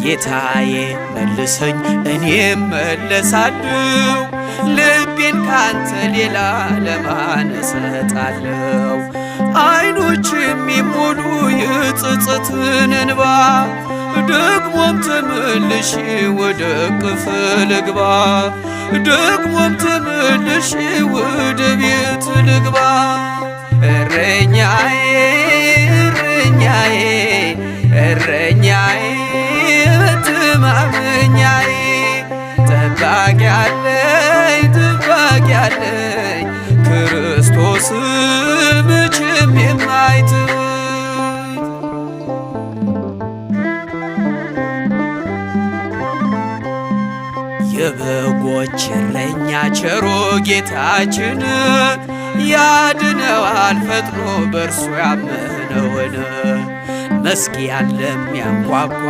ጌታዬ መልሰኝ እኔም መለሳለሁ ልቤን ካንተ ሌላ ለማን እሰጣለሁ? አይኖች የሚሞሉ የጸጸትን እንባ ደግሞም ተመልሼ ወደ እቅፍ ልግባ ደግሞም ተመልሼ ወደ ቤት ልግባ። እረኛዬ እረኛዬ እረኛዬ መተማመኛዬ ጠባቂ አለኝ ክርስቶስ መቼም የማይተወኝ። የበጎች እረኛ ቸሮ ጌታችን ያድነዋል ፈጥኖ በእርሱ ያመነውን መዝጊያን ለሚያንኳኳ